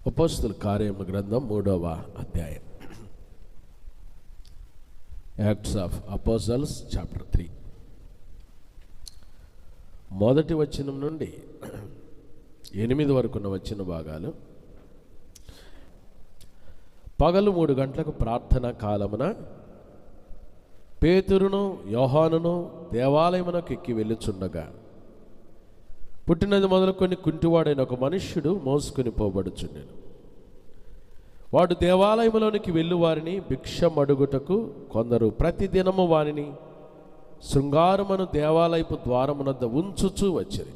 అపోస్తలుల కార్యముల గ్రంథం 3వ అధ్యాయం. యాక్ట్స్ ఆఫ్ అపోస్టల్స్ చాప్టర్ 3 మొదటి వచనం నుండి 8 వరకు ఉన్న వచ్చిన భాగాలు. పగలు 3 గంటలకు ప్రార్థనా కాలమున పేతురును యోహానును దేవాలయమునకు ఎక్కి వెళ్ళుచుండగా పుట్టినది మొదలుకొని కుంటివాడైన ఒక మనుష్యుడు మోసుకొని పోబడుచుండెను. వాడు దేవాలయములోనికి వెళ్ళి వారిని భిక్షమడుగుటకు కొందరు ప్రతిదినము వారిని శృంగారమును దేవాలయపు ద్వారమునద్ద ఉంచుచూ వచ్చిరి.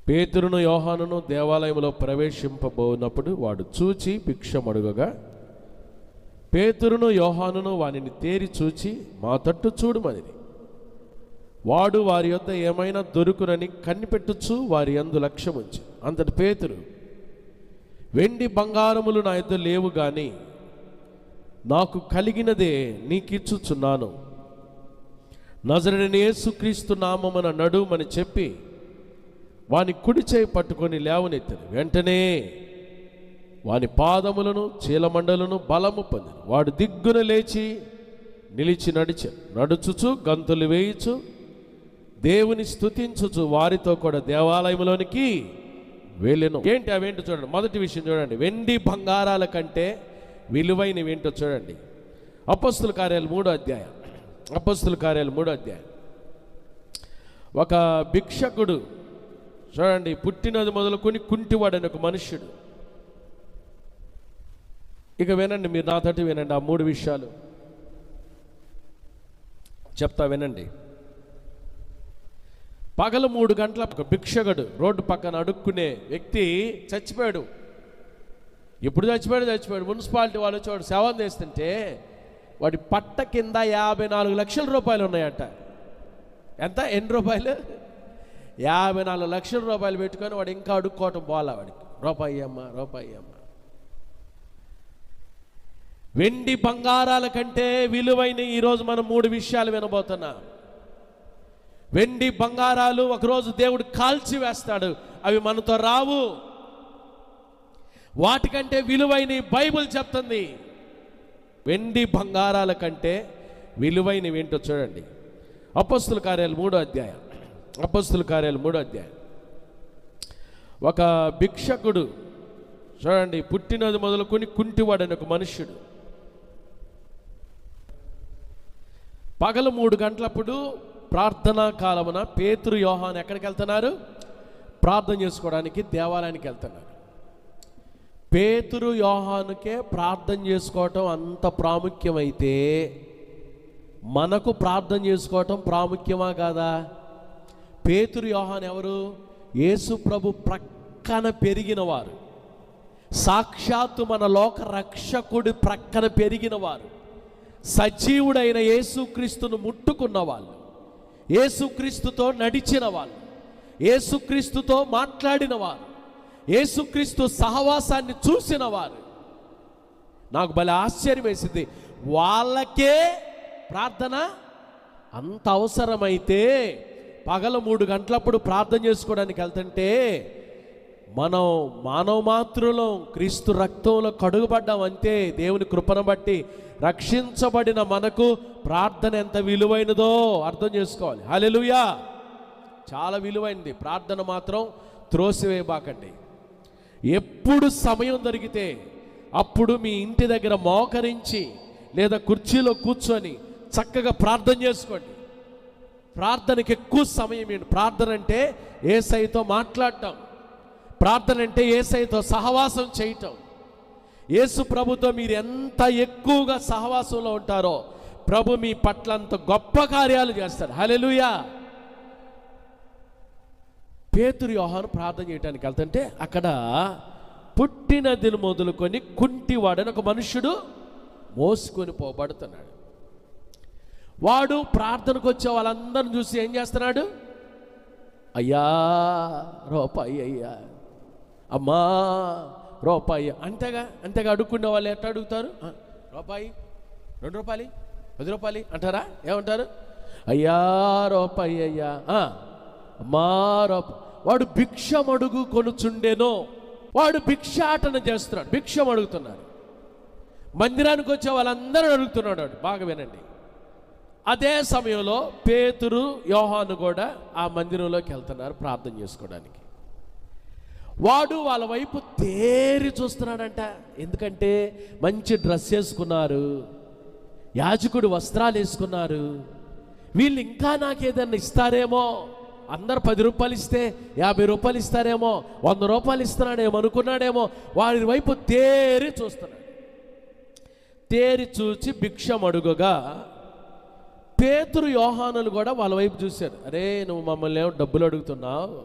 పేతురును యోహానును దేవాలయములో ప్రవేశింపబోనప్పుడు వాడు చూచి భిక్షమడుగగా పేతురును యోహానును వానిని తేరి చూచి మా తట్టు చూడుమనిరి. వాడు వారి యొద్ద ఏమైనా దొరుకునని కనిపెట్టుచు వారి యందు లక్ష్యముంచి అంతటి పేతురు, వెండి బంగారములు నా యొద్ద లేవు గాని నాకు కలిగినదే నీకిచ్చుచున్నాను, నజరేయుడైన యేసుక్రీస్తు నామమున నడుమని చెప్పి వాని కుడి చేయి పట్టుకొని లేవనెత్తను. వెంటనే వాని పాదములను చీలమండలను బలము పొందిన వాడు దిగ్గున లేచి నిలిచి నడుచుచు గంతులు వేయుచు దేవుని స్తుతించుచు వారితో కూడా దేవాలయంలోనికి వెళ్ళెను. ఏంటి అవేంటో చూడండి. మొదటి విషయం చూడండి, వెండి బంగారాల కంటే విలువైనవి ఏంటో చూడండి. అపోస్తలుల కార్యాలు 3వ అధ్యాయం. అపోస్తలుల కార్యాలు 3వ అధ్యాయం. ఒక భిక్షకుడు చూడండి, పుట్టినది మొదలుకొని కుంటివాడని ఒక మనుష్యుడు. ఇక వినండి, మీరు నాతోటి వినండి. ఆ 3 విషయాలు చెప్తా, వినండి. పగలు 3 గంటల ఒక భిక్షకుడు రోడ్డు పక్కన అడుక్కునే వ్యక్తి చచ్చిపోయాడు. ఎప్పుడు చచ్చిపోయాడు. మున్సిపాలిటీ వాళ్ళు వచ్చి వాడు సేవ చేస్తుంటే వాడి పట్ట కింద 54 లక్షల రూపాయలు ఉన్నాయట. ఎంత? ఎన్ని రూపాయలు? 54 లక్షల రూపాయలు పెట్టుకొని వాడు ఇంకా అడుక్కోవటం పోలా. వాడికి రూపాయి అమ్మ. వెండి బంగారాల కంటే విలువైన ఈరోజు మనం 3 విషయాలు వినబోతున్నాం. వెండి బంగారాలు ఒకరోజు దేవుడు కాల్చి వేస్తాడు, అవి మనతో రావు. వాటికంటే విలువైన బైబిల్ చెప్తుంది. వెండి బంగారాల కంటే విలువైనవి ఏంటో చూడండి. అపోస్తలుల కార్యాలు 3వ అధ్యాయం. అపోస్తలుల కార్యాలు 3వ అధ్యాయం. ఒక భిక్షకుడు చూడండి, పుట్టినది మొదలుకొని కుంటివాడని ఒక మనుష్యుడు. పగలు 3 గంటలప్పుడు ప్రార్థనా కాలమున పేతురు యోహాను ఎక్కడికి వెళ్తున్నారు? ప్రార్థన చేసుకోవడానికి దేవాలయానికి వెళ్తున్నారు. పేతురు యోహానుకే ప్రార్థన చేసుకోవటం అంత ప్రాముఖ్యమైతే మనకు ప్రార్థన చేసుకోవటం ప్రాముఖ్యమా కాదా? పేతురు యోహాను ఎవరు? యేసు ప్రభు ప్రక్కన పెరిగిన వారు, సాక్షాత్తు మన లోక రక్షకుడి ప్రక్కన పెరిగిన వారు, సజీవుడైన యేసుక్రీస్తును ముట్టుకున్న వాళ్ళు, యేసుక్రీస్తుతో నడిచిన వాళ్ళు, యేసుక్రీస్తుతో మాట్లాడిన వారు, యేసుక్రీస్తు సహవాసాన్ని చూసిన వారు. నాకు భలే ఆశ్చర్యం వేసింది. వాళ్ళకే ప్రార్థన అంత అవసరమైతే పగలు 3 గంటలప్పుడు ప్రార్థన చేసుకోవడానికి వెళ్తుంటే మనం మానవ మాతృలో క్రీస్తు రక్తంలో కడుగుపడ్డాం అంతే. దేవుని కృపను బట్టి రక్షించబడిన మనకు ప్రార్థన ఎంత విలువైనదో అర్థం చేసుకోవాలి. హల్లెలూయా! చాలా విలువైనది. ప్రార్థన మాత్రం త్రోసివేయబాకండి. ఎప్పుడు సమయం దొరికితే అప్పుడు మీ ఇంటి దగ్గర మోకరించి లేదా కుర్చీలో కూర్చొని చక్కగా ప్రార్థన చేసుకోండి. ప్రార్థనకి ఎక్కువ సమయం ఏంటి? ప్రార్థన అంటే యేసయ్యతో మాట్లాడటం, ప్రార్థన అంటే యేసయ్యతో సహవాసం చేయటం. యేసు ప్రభుతో మీరు ఎంత ఎక్కువగా సహవాసంలో ఉంటారో ప్రభు మీ పట్ల అంత గొప్ప కార్యాలు చేస్తారు. హల్లెలూయా! పేతురు యోహాను ప్రార్థన చేయడానికి వెళ్తుంటే అక్కడ పుట్టినది మొదలుకొని కుంటివాడని ఒక మనుష్యుడు మోసుకొని పోబడుతున్నాడు. వాడు ప్రార్థనకు వచ్చే వాళ్ళందరిని చూసి ఏం చేస్తున్నాడు? అయ్యా రూపాయి, అయ్యా అమ్మా రూపాయి. అంతేగా అడుక్కునే వాళ్ళు ఎట్లా అడుగుతారు? రూపాయి, 2 రూపాయలు, 10 రూపాయలు అంటారా? ఏమంటారు? అయ్యా రూపాయి, అయ్యా అమ్మా రూపాయి. వాడు భిక్షమడుగు కొనుచుండెనో. వాడు భిక్షాటన చేస్తున్నాడు, భిక్షం అడుగుతున్నాడు. మందిరానికి వచ్చే వాళ్ళందరూ అడుగుతున్నాడు వాడు. బాగా వినండి. అదే సమయంలో పేతురు, యోహాను కూడా ఆ మందిరంలోకి వెళ్తున్నారు ప్రార్థన చేసుకోవడానికి. వాడు వాళ్ళ వైపు తేరి చూస్తున్నాడంట. ఎందుకంటే మంచి డ్రెస్ వేసుకున్నారు, యాజకుడు వస్త్రాలు వేసుకున్నారు. వీళ్ళు ఇంకా నాకేదన్నా ఇస్తారేమో, అందరు 10 రూపాయలు ఇస్తే 50 రూపాయలు ఇస్తారేమో, 100 రూపాయలు ఇస్తున్నాడేమో అనుకున్నాడేమో. వారి వైపు తేరి చూస్తున్నాడు. తేరి చూచి భిక్షం అడుగగా పేతురు, యోహానులు కూడా వాళ్ళ వైపు చూశారు. అరే, నువ్వు మమ్మల్ని ఏమో డబ్బులు అడుగుతున్నావు,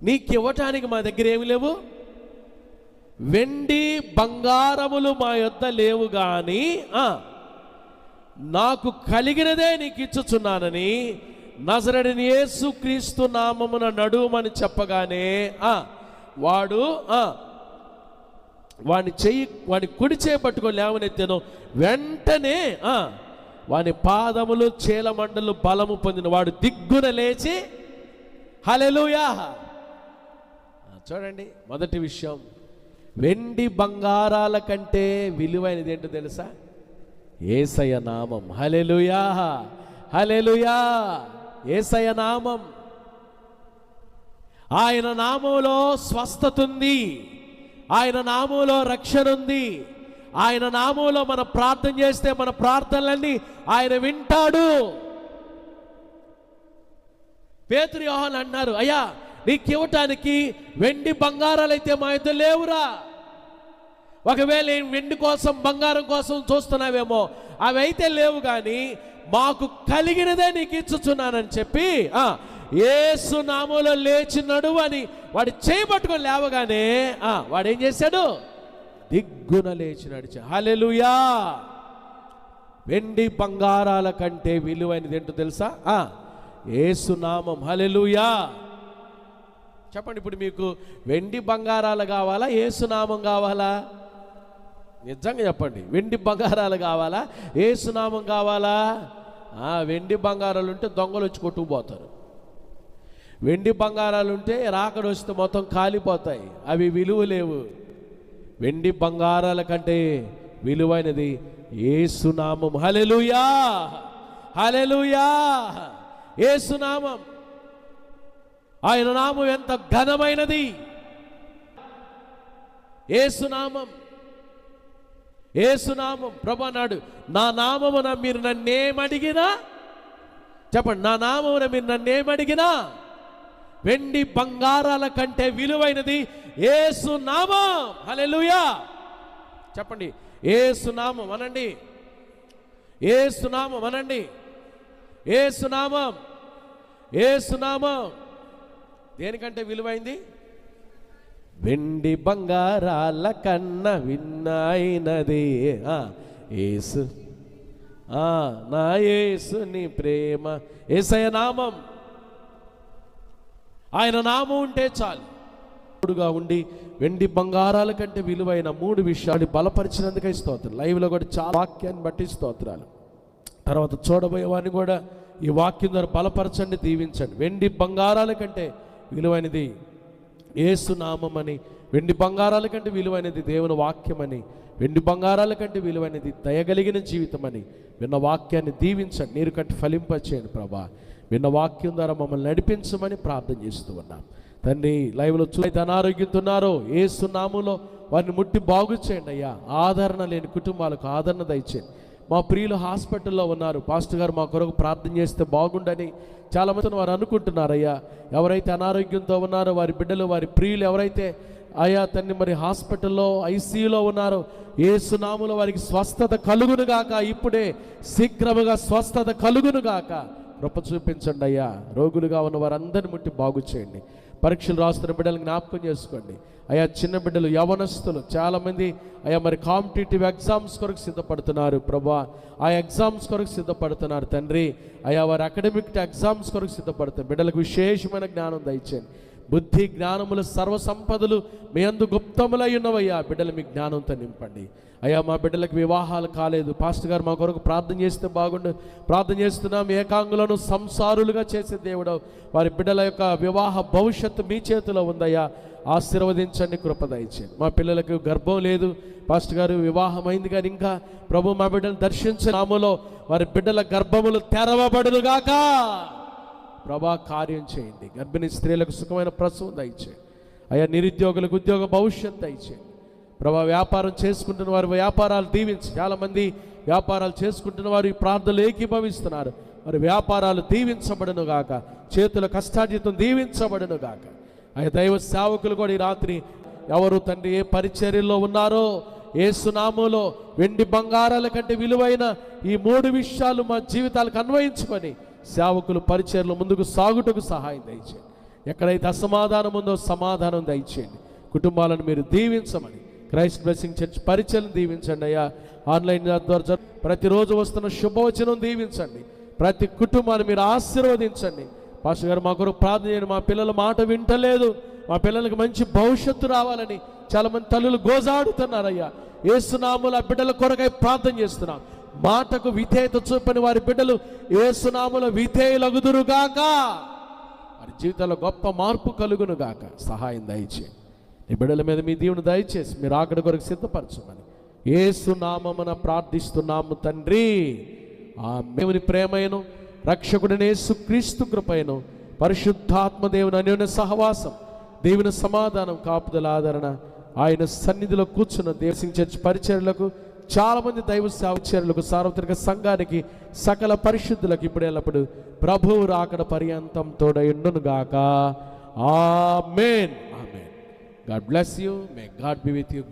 నీకు ఇవ్వటానికి మా దగ్గర ఏమి లేవు, వెండి బంగారములు మా యొద్ద లేవు, కానీ నాకు కలిగినదే నీకు ఇచ్చుచున్నానని నజరేయుడైన యేసుక్రీస్తు నామమున నడుమని చెప్పగానే వాడు వాని కుడి చేయి పట్టుకొని లేవనెత్తాను. వెంటనే వాని పాదములు చీలమండలు బలము పొందిన వాడు దిగ్గున లేచి హల్లెలూయా. చూడండి, మొదటి విషయం, వెండి బంగారాల కంటే విలువైనది ఏంటో తెలుసా? యేసయ్య నామం. హల్లెలూయా, హల్లెలూయా. యేసయ్య నామం. ఆయన నామంలో స్వస్థత ఉంది, ఆయన నామంలో రక్షణ ఉంది, ఆయన నామంలో మనం ప్రార్థన చేస్తే మన ప్రార్థనలన్నీ ఆయన వింటాడు. పేతురు, యోహాను అన్నారు, అయ్యా నీకు ఇవ్వటానికి వెండి బంగారాలు అయితే మా యొద్ద లేవురా. ఒకవేళ వెండి కోసం బంగారం కోసం చూస్తున్నావేమో, అవి అయితే లేవు, కానీ మాకు కలిగినదే నీకు ఇచ్చుచున్నానని చెప్పి యేసు నామములో లేచి నడువు అని వాడు చేయబట్టుకొని లేవగానే వాడు ఏం చేశాడు? దిగ్గున లేచి నడిచా. హల్లెలూయా. వెండి బంగారాల కంటే విలువైనది ఏంటో తెలుసా? యేసు నామం. హల్లెలూయా. చెప్పండి, ఇప్పుడు మీకు వెండి బంగారాలు కావాలా, యేసు నామం కావాలా? నిజంగా చెప్పండి, వెండి బంగారాలు కావాలా, యేసు నామం కావాలా? వెండి బంగారాలు ఉంటే దొంగలు వచ్చి కొట్టుకుపోతారు. వెండి బంగారాలు ఉంటే రాకడ వస్తే మొత్తం కాలిపోతాయి, అవి విలువ లేవు. వెండి బంగారాల కంటే విలువైనది యేసు నామం. హల్లెలూయా, హల్లెలూయా. యేసు నామం. ఆయన నామం ఎంత ఘనమైనది. యేసు నామం, యేసు నామం. ప్రభు అన్నాడు, నా నామమున మీరు నన్నేమడిగినా, చెప్పండి, నా నామమున మీరు నన్నేమడిగినా వెండి బంగారాల కంటే విలువైనది యేసు నామం. హల్లెలూయా. చెప్పండి, యేసు నామం అనండి, యేసు నామం అనండి, యేసు నామం, యేసు నామం. దేనికంటే విలువైంది? వెండి బంగారాల కన్నా విన్నాయినది యేసు. నా యేసుని ప్రేమ. యేసయ్య నామం. ఆయన నామం ఉంటే చాలు. తోడుగా ఉండి వెండి బంగారాల కంటే విలువైన 3 విషయాలు బలపరిచినందుకై స్తోత్రం. లైవ్లో కూడా చాలా వాక్యాన్ని బట్టి స్తోత్రాలు. తర్వాత చూడబోయేవాడిని కూడా ఈ వాక్యం ద్వారా బలపరచండి, దీవించండి. వెండి బంగారాల కంటే విలువైనది యేసు నామం అని, వెండి బంగారాల కంటే విలువైనది దేవుని వాక్యం అని, వెండి బంగారాల కంటే విలువైనది దయగలిగిన జీవితం అని విన్న వాక్యాన్ని దీవించండి, నీరు కంటే ఫలింపచేయండి ప్రభా. విన్న వాక్యం ద్వారా మమ్మల్ని నడిపించమని ప్రార్థన చేస్తూ ఉన్నాం తండ్రి. లైవ్లో చూస్తే అనారోగ్యంతో ఉన్నారో యేసు నామములో వారిని ముట్టి బాగు చేయండి అయ్యా. ఆదరణ లేని కుటుంబాలకు ఆదరణ దయచేయండి. మా ప్రియులు హాస్పిటల్లో ఉన్నారు, పాస్టర్ గారు మా కొరకు ప్రార్థన చేస్తే బాగుండని చాలామంది వారు అనుకుంటున్నారయ్యా. ఎవరైతే అనారోగ్యంతో ఉన్నారో వారి బిడ్డలు, వారి ప్రియులు ఎవరైతే అయ్యా తండ్రి మరి హాస్పిటల్లో ఐసీయూలో ఉన్నారో యేసు నామములో వారికి స్వస్థత కలుగునుగాక. ఇప్పుడే శీఘ్రముగా స్వస్థత కలుగునుగాక. కృప చూపించండి అయ్యా. రోగులుగా ఉన్న వారందరిని ముట్టి బాగు చేయండి. పరీక్షలు రాస్తున్న బిడ్డలను జ్ఞాపకం చేసుకోండి అయ్యా. చిన్న బిడ్డలు, యవనస్తులు చాలామంది అయ్యా మరి కాంపిటేటివ్ ఎగ్జామ్స్ కొరకు సిద్ధపడుతున్నారు ప్రభా. ఆ ఎగ్జామ్స్ కొరకు సిద్ధపడుతున్నారు తండ్రి. అయ్యా వారి అకాడమిక్ ఎగ్జామ్స్ కొరకు సిద్ధపడుతున్నారు బిడ్డలకు విశేషమైన జ్ఞానం దయచేయండి. బుద్ధి జ్ఞానములు సర్వ సంపదలు మీ అందు గుప్తములై ఉన్నవయ్యా. బిడ్డలు మీ జ్ఞానంతో నింపండి అయ్యా. మా బిడ్డలకు వివాహాలు కాలేదు, పాస్టర్ గారు మా కొరకు ప్రార్థన చేస్తే బాగుండు. ప్రార్థన చేస్తున్నాం, ఏకాంగులను సంసారులుగా చేసే దేవుడు. వారి బిడ్డల యొక్క వివాహ భవిష్యత్తు మీ చేతిలో ఉందయ్యా. ఆశీర్వదించండి, కృప దయచేయండి. మా పిల్లలకు గర్భం లేదు పాస్టర్ గారు, వివాహం అయింది కానీ ఇంకా ప్రభు మా బిడ్డను దర్శించే నామములో వారి బిడ్డల గర్భములు తెరవబడునుగాక. ప్రభా కార్యం చేయండి. గర్భిణీ స్త్రీలకు సుఖమైన ప్రసవం దయచేయండి అయ్యా. నిరుద్యోగులకు ఉద్యోగ భవిష్యత్తు దయచేయండి ప్రభా. వ్యాపారం చేసుకుంటున్న వారి వ్యాపారాలు దీవించి, చాలామంది వ్యాపారాలు చేసుకుంటున్న వారు ఈ ప్రార్థనలు ఏకీభవిస్తున్నారు. మరి వ్యాపారాలు దీవించబడును గాక, చేతుల కష్టార్జితం దీవించబడును గాక. అయ్యా దైవ సేవకులు కూడా ఈ రాత్రి ఎవరు తండ్రి ఏ పరిచర్యలో ఉన్నారో యేసు నామములో వెండి బంగారాల కంటే విలువైన ఈ 3 విషయాలు మా జీవితాలకు అన్వయించుకొని సేవకులు పరిచర్యలు ముందుకు సాగుటకు సహాయం దయచేయండి. ఎక్కడైతే అసమాధానం ఉందో సమాధానం దయచేయండి. కుటుంబాలను మీరు దీవించమని క్రైస్ట్ బ్లెస్సింగ్ చర్చ్ పరిచర్యను దీవించండి అయ్యా. ఆన్లైన్ ద్వారా ప్రతిరోజు వస్తున్న శుభవచనం దీవించండి. ప్రతి కుటుంబాన్ని మీరు ఆశీర్వదించండి. పాస్టర్ గారు మా కొరకు ప్రార్థన చేయండి. మా పిల్లల మాట వింటలేదు, మా పిల్లలకు మంచి భవిష్యత్తు రావాలని చాలామంది తల్లులు గోజాడుతున్నారయ్యా. యేసు నామములో ఆ బిడ్డల కొరకై ప్రార్థన చేస్తున్నాం. మాటకు విధేయత చూపని వారి బిడ్డలు యేసు నామములో విధేయులగుదురుగాక. వారి జీవితాల్లో గొప్ప మార్పు కలుగునుగాక. సహాయం దయచేయండి. ఈ బిడ్డల మీద మీ దీవుని దయచేసి మీరు ఆకడి కొరకు సిద్ధపరచమని యేసు నామమున ప్రార్థిస్తున్నాము తండ్రి. ఆ దేవుని ప్రేమయను రక్షకుడైన యేసుక్రీస్తు కృపయను పరిశుద్ధాత్మ దేవుని అన్యోన్య సహవాసం, దేవుని సమాధానం, కాపుదల, ఆదరణ ఆయన సన్నిధిలో కూర్చున్న దేవసింగ్ చర్చ్ పరిచర్యలకు, చాలామంది దైవ సేవచర్యలకు, సార్వత్రిక సంఘానికి, సకల పరిశుద్ధులకు ఇప్పుడు ఎల్లప్పుడు ప్రభువు రాకడ పర్యంతం తోడయుండును గాక. Amen. Amen. God bless you. May God be with you.